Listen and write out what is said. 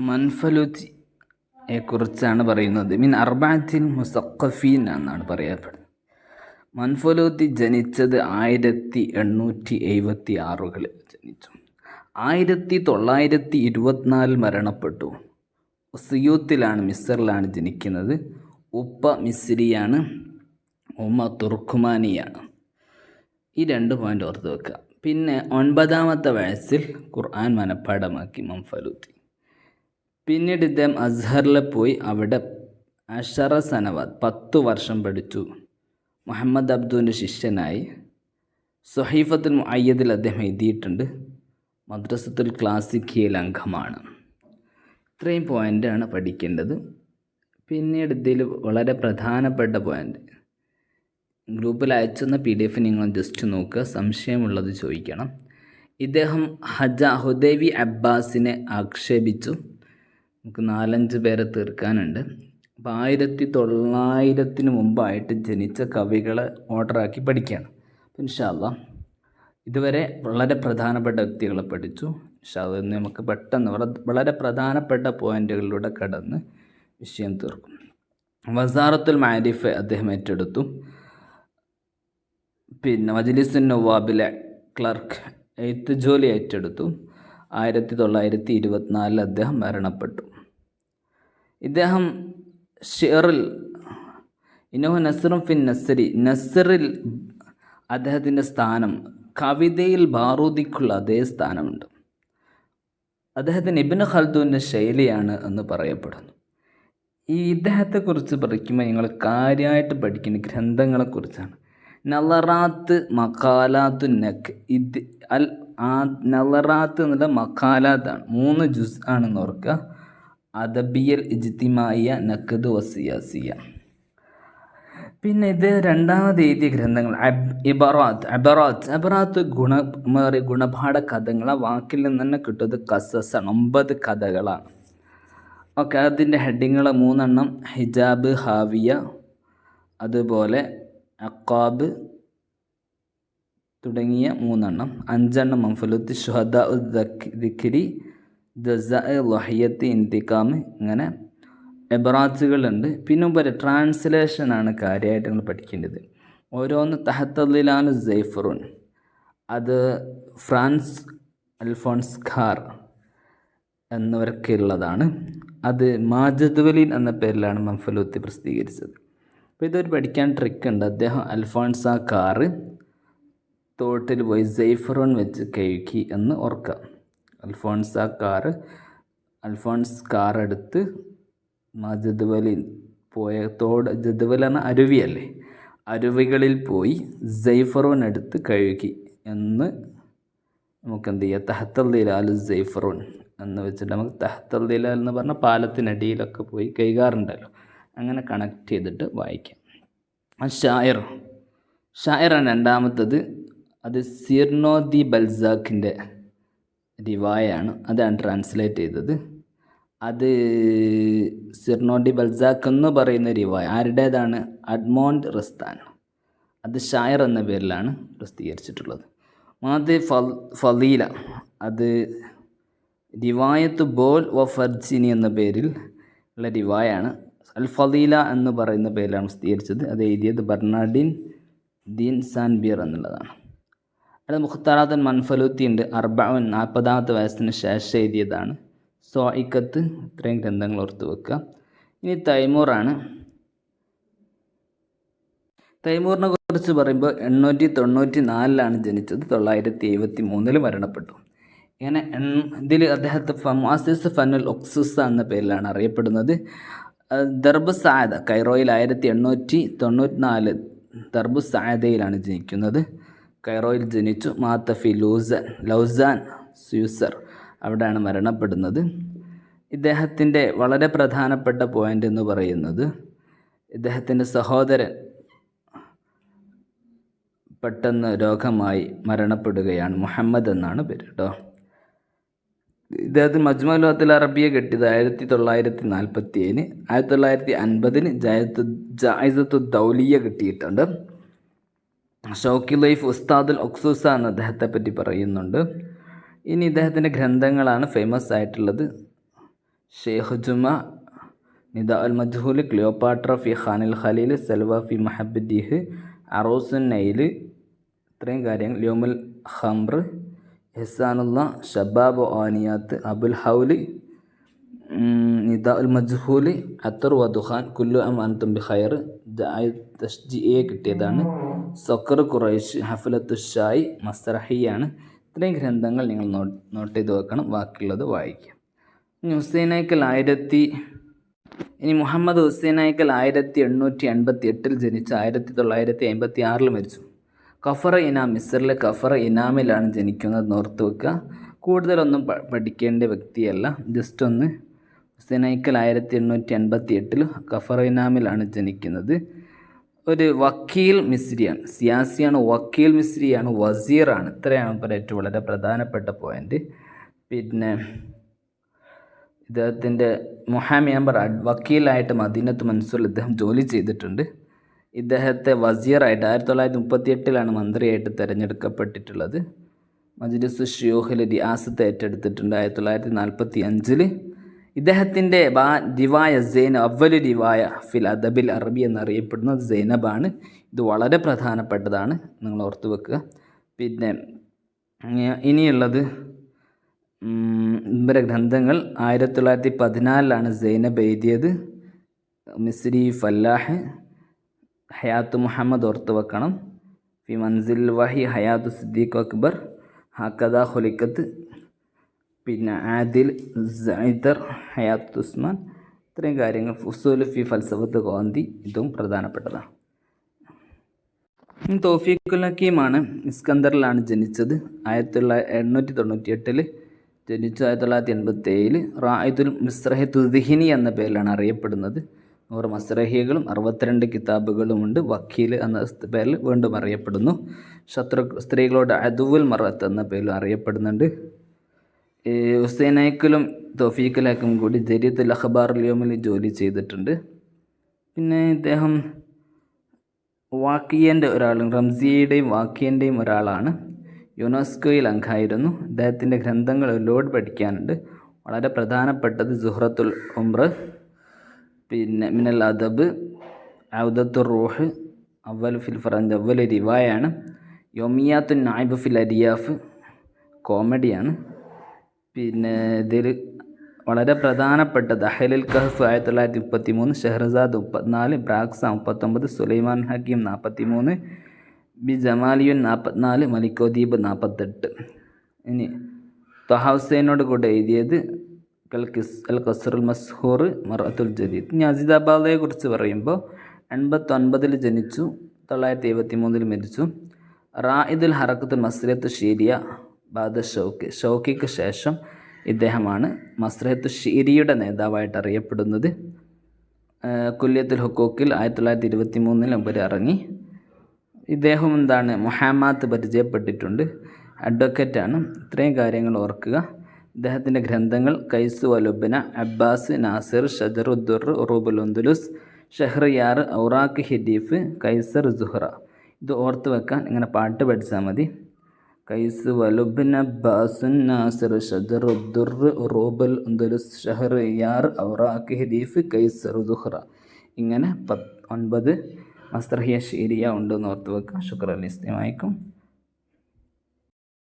മൻഫലൂത്തിയെ കുറിച്ചാണ് പറയുന്നത്. മിൻ അർബഅത്തിൽ മുസഖഫീൻ എന്നാണ് പറയപ്പെടുന്നത്. മൻഫലൂത്തി ജനിച്ചത് 1876 ജനിച്ചു. 1924 മരണപ്പെട്ടു. സിയൂത്തിലാണ്, മിസ്റിലാണ് ജനിക്കുന്നത്. ഉപ്പ മിസ്രിയാണ്, ഉമ്മ തുർക്കുമാനിയാണ്. ഈ 2 പോയിൻ്റ് ഓർത്ത് വെക്കുക. പിന്നെ 9ാമത്തെ വയസ്സിൽ ഖുർആൻ മനഃപ്പാഠമാക്കി മൻഫലൂത്തി. പിന്നീട് ഇദ്ദേഹം അസ്ഹറിൽ പോയി അവിടെ 10 സനവാത്ത് 10 വർഷം പഠിച്ചു. മുഹമ്മദ് അബ്ദുവിൻ്റെ ശിഷ്യനായി. സ്വഹീഫത്തുൽ മുഅയ്യദിൽ അദ്ദേഹം എഴുതിയിട്ടുണ്ട്. മദ്രസത്തുൽ ക്ലാസിക്കിയയിൽ അംഗമാണ്. ഇത്രയും പോയിൻ്റാണ് പഠിക്കേണ്ടത്. പിന്നീട് ഇതിൽ വളരെ പ്രധാനപ്പെട്ട പോയിൻ്റ് ഗ്രൂപ്പിൽ അയച്ചുന്ന PDF നിങ്ങൾ ജസ്റ്റ് നോക്കുക, സംശയമുള്ളത് ചോദിക്കണം. ഇദ്ദേഹം ഹുദൈവി അബ്ബാസിനെ ആക്ഷേപിച്ചു. നമുക്ക് 4-5 പേരെ തീർക്കാനുണ്ട്. അപ്പോൾ 1900 മുമ്പായിട്ട് ജനിച്ച കവികളെ ഓർഡറാക്കി പഠിക്കുകയാണ്. അപ്പോൾ ഇൻഷാ അല്ലാഹ് ഇതുവരെ വളരെ പ്രധാനപ്പെട്ട വ്യക്തികളെ പഠിച്ചു. ഇൻഷാ അല്ലാഹ് ഇന്ന് നമുക്ക് പെട്ടെന്ന് വളരെ പ്രധാനപ്പെട്ട പോയിൻ്റുകളിലൂടെ കടന്ന് വിഷയം തീർക്കും. വസാറത്തുൽ മാരിഫ് അദ്ദേഹം ഏറ്റെടുത്തു. പിന്നെ മജ്ലിസുൻ നവാബിലെ ക്ലർക്ക് എഴുത്ത് ജോലി ഏറ്റെടുത്തു. 1924 അദ്ദേഹം മരണപ്പെട്ടു. ഇദ്ദേഹം ഷിറിൽ ഇന്നഹു നസ്റുൻ ഫിൻ നസ്റിൽ അദ്ദേഹത്തിൻ്റെ സ്ഥാനം കവിതയിൽ ബാറൂദിക്കുള്ള അതേ സ്ഥാനമുണ്ട്. അദ്ദേഹത്തിന് ഇബ്നു ഖൽദൂൻ്റെ ശൈലിയാണ് എന്ന് പറയപ്പെടുന്നു. ഈ ഇദ്ദേഹത്തെക്കുറിച്ച് പഠിക്കുമ്പോൾ നിങ്ങൾ കാര്യമായിട്ട് പഠിക്കുന്ന ഗ്രന്ഥങ്ങളെക്കുറിച്ചാണ്. നളറാത്ത് മക്കാലാത്തു നക്ക് ഇത് നളറാത്ത് എന്നുള്ള മക്കാലാത്താണ്. 3 ജുസ് ആണെന്ന് ഓർക്കുക. അദബിയൽ ഇജ്തിമായിയ നഖദ് വസിയാസിയ. പിന്നെ ഇത് 2ാമത് എഴുതിയ ഗ്രന്ഥങ്ങൾ അബറാത്ത് ഗുണപാഠ കഥകളാണ്. വാക്കിൽ നിന്ന് തന്നെ കിട്ടുന്നത് ഖസസാണ്. 9 കഥകളാണ്. ഓക്കെ, അതിൻ്റെ ഹെഡിങ്ങൾ 3 ഹിജാബ്, ഹാവിയ, അതുപോലെ അഖാബ് തുടങ്ങിയ 3 5 മൻഫലൂത്ത്, ശുഹദാ ദിക്രി, ജസാ, ലഹിയത്ത്, ഇന്തിഖാം. ഇങ്ങനെ എബറാത്തുകളുണ്ട്. പിന്നെ ട്രാൻസ്ലേഷനാണ് കാര്യമായിട്ട് നിങ്ങൾ പഠിക്കേണ്ടത്. ഓരോന്ന് തഹത്തലിലാനു സൈഫറുൻ, അത് ഫ്രാൻസ് അൽഫോൺസ് ഖാർ എന്നിവർക്കുള്ളതാണ്. അത് മാജദ്വലീൻ എന്ന പേരിലാണ് മൻഫലൂത്തി പ്രസിദ്ധീകരിച്ചത്. അപ്പോൾ ഇതൊരു പഠിക്കാൻ ട്രിക്കുണ്ട്. അദ്ദേഹം അൽഫോൺസ കാറ് തോട്ടിൽ പോയി സൈഫറോൺ വെച്ച് കഴുകി എന്ന് ഓർക്കുക. അൽഫോൺസ് കാർ എടുത്ത് ജദ്വലിൽ പോയ ജദ്വൽ എന്ന അരുവിയല്ലേ, അരുവികളിൽ പോയി സൈഫറോൺ എടുത്ത് കഴുകി എന്ന് നമുക്ക് എന്ത് ചെയ്യുക, തഹത്തൽ സൈഫറോൺ എന്ന് വെച്ചിട്ട് നമുക്ക് തഹത്തൽ എന്ന് പറഞ്ഞാൽ പാലത്തിനടിയിലൊക്കെ പോയി കൈകാറുണ്ടല്ലോ, അങ്ങനെ കണക്ട് ചെയ്തിട്ട് വായിക്കാം. ഷായറാണ് 2ാമത്തത്. അത് സിർനോദി ബൽസാഖിൻ്റെ റിവായാണ്. അതാണ് ട്രാൻസ്ലേറ്റ് ചെയ്തത്. അത് സിർനോദി ബൽസാഖ് എന്ന് പറയുന്ന റിവായ ആരുടേതാണ്? അഡ്മോണ്ട് റസ്താൻ. അത് ഷായർ എന്ന പേരിലാണ് പ്രസിദ്ധീകരിച്ചിട്ടുള്ളത്. മാത് ഫലീല, അത് റിവായത്ത് ബോൽ വ ഫർജിനി എന്ന പേരിൽ ഉള്ള റിവായാണ്. അൽ ഫലീല എന്ന് പറയുന്ന പേരിലാണ് പ്രസിദ്ധീകരിച്ചത്. അത് എഴുതിയത് ബർണാഡിൻ ദീൻ സാൻബിയർ എന്നുള്ളതാണ്. അത് മുഖ്താറാത്തൻ മൻഫലൂത്തി ഉണ്ട്. 40ാമത്തെ വയസ്സിന് ശേഷം എഴുതിയതാണ്. സോയിക്കത്ത്. ഇത്രയും ഗ്രന്ഥങ്ങൾ ഓർത്ത് വെക്കുക. ഇനി തൈമൂറാണ്. തൈമൂറിനെ കുറിച്ച് പറയുമ്പോൾ 894 ജനിച്ചത്. 973 മരണപ്പെട്ടു. ഇങ്ങനെ ഇതിൽ അദ്ദേഹത്തെ മുഅസ്സിസ് ഫന്നുൽ ഉഖ്സുസ എന്ന പേരിലാണ് അറിയപ്പെടുന്നത്. ദർബ് സായദ, കൈറോയിൽ 1894 ദർബ് സായദയിലാണ് ജനിക്കുന്നത്. കൈറോയിൽ ജനിച്ചു. മാത്തഫി ലൗസാൻ സ്യൂസർ, അവിടെയാണ് മരണപ്പെടുന്നത്. ഇദ്ദേഹത്തിൻ്റെ വളരെ പ്രധാനപ്പെട്ട പോയിൻ്റ് എന്ന് പറയുന്നത് ഇദ്ദേഹത്തിൻ്റെ സഹോദരൻ പെട്ടെന്ന് രോഗമായി മരണപ്പെടുകയാണ്. മുഹമ്മദ് എന്നാണ് പേര് കേട്ടോ. ഇദ്ദേഹത്തിന് മജ്മുഅ ലുഗത്തുൽ അറബിയ കിട്ടിയത് 1947. 1950 ജായിസത്തു ദൗലിയ കിട്ടിയിട്ടുണ്ട്. ഷൗക്കി ലൈഫ് ഉസ്താദുൽ ഉഖ്സൂസ എന്ന് അദ്ദേഹത്തെ പറ്റി പറയുന്നുണ്ട്. ഇനി ഇദ്ദേഹത്തിൻ്റെ ഗ്രന്ഥങ്ങളാണ് ഫേമസ് ആയിട്ടുള്ളത്. ഷെയ്ഖ് ജുമ, നിദാ അൽ മജ്ഹൂൽ, ക്ലിയോപാട്ര ഫി ഖാനിൽ ഖലീൽ, സൽവ ഫി മഹബദിഹ്, അറൂസുൻ നൈൽ, ഇത്രയും കാര്യങ്ങൾ. യോമുൽ ഖംർ, ഇഹ്സാനുള്ള, ഷബാബ് ആനിയാത്ത്, അബുൽ ഹൗല്, നിദാ ഉൽ മജ്ഹൂൽ, അത്തർ വദുഖാൻ, കുല്ലു അം അൻതും ബി ഖൈർ, തഷ്ജിയെ കിട്ടിയതാണ്. സൊക്കർ ഖുറൈഷ്, ഹഫ്ലത്തു ഷായ്, മസ്റഹിയാണ്. ഇത്രയും ഗ്രന്ഥങ്ങൾ നിങ്ങൾ നോട്ട് ചെയ്ത് വെക്കണം. ബാക്കിയുള്ളത് വായിക്കാം. ഇനി മുഹമ്മദ് ഹുസൈൻ നായ്ക്കൽ 1888 ജനിച്ച് 1956 മരിച്ചു. കഫറ ഇനാം, മിസ്റിലെ കഫറ ഇനാമിലാണ് ജനിക്കുന്നത്. ഓർത്ത് വെക്കുക. കൂടുതലൊന്നും പഠിക്കേണ്ട വ്യക്തിയല്ല. ജസ്റ്റ് ഒന്ന്. ഹുസൈൻ നായ്ക്കൽ 1888 കഫറ ഇനാമിലാണ് ജനിക്കുന്നത്. ഒരു വക്കീൽ മിസ്രിയാണ്, സിയാസിയാണ്, വക്കീൽ മിസ്രിയാണ്, വസീറാണ്. ഇത്രയാണ് ഏറ്റവും വളരെ പ്രധാനപ്പെട്ട പോയിന്റ്. പിന്നെ ഇദ്ദേഹത്തിൻ്റെ മുഹാമി നമ്പർ വക്കീലായിട്ട് മദീനത്ത് മൻസൂറിൽ ഇദ്ദേഹം ജോലി ചെയ്തിട്ടുണ്ട്. ഇദ്ദേഹത്തെ വസീറായിട്ട് 1938 മന്ത്രിയായിട്ട് തിരഞ്ഞെടുക്കപ്പെട്ടിട്ടുള്ളത്. മജ്ലിസ് ഷ്യൂഖിൽ റിയാസത്ത് ഏറ്റെടുത്തിട്ടുണ്ട് 1945. ഇദ്ദേഹത്തിൻ്റെ റിവായ അവ്വലു റിവായ ഫിൽ അദബിൽ അറബി എന്നറിയപ്പെടുന്നത് സൈനബാണ്. ഇത് വളരെ പ്രധാനപ്പെട്ടതാണ്, നിങ്ങൾ ഓർത്ത് വെക്കുക. പിന്നെ ഇനിയുള്ളത് ഇവരുടെ ഗ്രന്ഥങ്ങൾ 1914 സൈനബ് എഴുതിയത്. മിസ്രി ഫല്ലാഹ്, ഹയാത്ത് മുഹമ്മദ് ഓർത്ത് വെക്കണം. ഫി മൻസിൽ വഹി, ഹയാത്ത് സിദ്ദീഖ് അക്ബർ, ഹക്കദ ഖുലിഖത്ത്, പിന്നെ ആദിൽ സൈദർ, ഹയാത്ത് ഉസ്മാൻ. ഇത്രയും കാര്യങ്ങൾ. ഫുസൂൽ ഫി ഫൽസഫത്ത് ഗാന്ധി, ഇതും പ്രധാനപ്പെട്ടതാണ്. തൗഫീഖുൽ ഹക്കീമാണ്. ഇസ്കന്ദറിലാണ് ജനിച്ചത്. 1898 ജനിച്ചു. 1987 റായിദുൽ മസ്റഹത്തു ദിഹിനി എന്ന പേരിലാണ് അറിയപ്പെടുന്നത്. 100 മസ്റഹികളും 62 കിതാബുകളുമുണ്ട്. വക്കീൽ എന്ന പേരിൽ വീണ്ടും അറിയപ്പെടുന്നു. സ്ത്രീകളോട് അദുവുൽ മറത്ത് എന്ന പേരിൽ അറിയപ്പെടുന്നുണ്ട്. ഹുസൈൻ നായ്ക്കലും തൗഫീഖുൽ ഹക്കീം കൂടി ജരീദുൽ അഖ്ബാറുൽ യൗമിൽ ജോലി ചെയ്തിട്ടുണ്ട്. പിന്നെ ഇദ്ദേഹം വാക്കിയൻ്റെ ഒരാളും, റംസിയുടെയും വാക്കിയൻ്റെയും ഒരാളാണ്. യുനെസ്കോയിൽ അംഗമായിരുന്നു. ഇദ്ദേഹത്തിൻ്റെ ഗ്രന്ഥങ്ങൾ ഒരുപാട് പഠിക്കാനുണ്ട്. വളരെ പ്രധാനപ്പെട്ടത് സുഹ്റത്തുൽ ഉംറ, പിന്നെ മിനൽ അദബ്, ഔദത്തുർ റൂഹ്, അവൽ ഫിൽ ഫറഞ്ച്, അവൽ റിവായാണ്. യോമിയാത്തുൻ നായിബ് ഫിൽ അരിയാഫ്, കോമഡിയാണ്. പിന്നെ ഇതിൽ വളരെ പ്രധാനപ്പെട്ടത് അഹ്ലുൽ കഹ്ഫ് 1933, ഷെഹ്റസാദ് 34, ബ്രാക്സ 39, സുലൈമാൻ ഹക്കീം 43, ബി ജമാലിയുൻ 44, മലിക്കോദീബ് 48. ഇനി ത്വഹ ഹുസൈനോട് കൂടെ എഴുതിയത് അൽ ഖസ്റുൽ മസ്ഹൂർ, മർഅത്തുൽ ജദീദ്. ഇനി അസീദാബാദയെ കുറിച്ച് പറയുമ്പോൾ 89 ജനിച്ചു, 1973 മരിച്ചു. റായിദുൽ ഹറക്കത്തുൽ മസ്റഹത്തു ഷീരിയ ബാദ ഷൗക്കിക്ക് ശേഷം ഇദ്ദേഹമാണ് മസ്റഹത്തു ഷീരിയുടെ നേതാവായിട്ട് അറിയപ്പെടുന്നത്. കുല്യത്തുൽ ഹുക്കൂക്കിൽ 1923 ഉപരി ഇറങ്ങി. ഇദ്ദേഹം മുഹാമാത്ത് പരിചയപ്പെട്ടിട്ടുണ്ട്, അഡ്വക്കറ്റാണ്. ഇത്രയും കാര്യങ്ങൾ ഓർക്കുക. ഇദ്ദേഹത്തിൻ്റെ ഗ്രന്ഥങ്ങൾ കൈസ് വലുബന, അബ്ബാസ്, നാസിർ, ഷജറുദ്ദുർ, ഉറൂബുൽ ഉന്ദുലുസ്, ഷഹ്റിയാർ, ഔറാഖ് ഹിദീഫ്, കൈസർ, സുഹ്റ. ഇത് ഓർത്ത് വെക്കാൻ ഇങ്ങനെ പാട്ട് പഠിച്ചാൽ മതി. കൈസ് വലുബൻ, അബ്ബാസ്, നാസിർ, ഷജറുദ്ദുർ, ഉറൂബുൽ ഉന്ദുലുസ്, ഷഹ്റിയാർ, ഔറാഖ് ഹിദീഫ്, കൈസർ, സുഹ്റ. ഇങ്ങനെ 9 മസ്റഹിയ ഷീരിയ ഉണ്ടെന്ന് ഓർത്ത് വെക്കുക. ശുക്രൻ. ഇസ്ലാമലൈക്കും.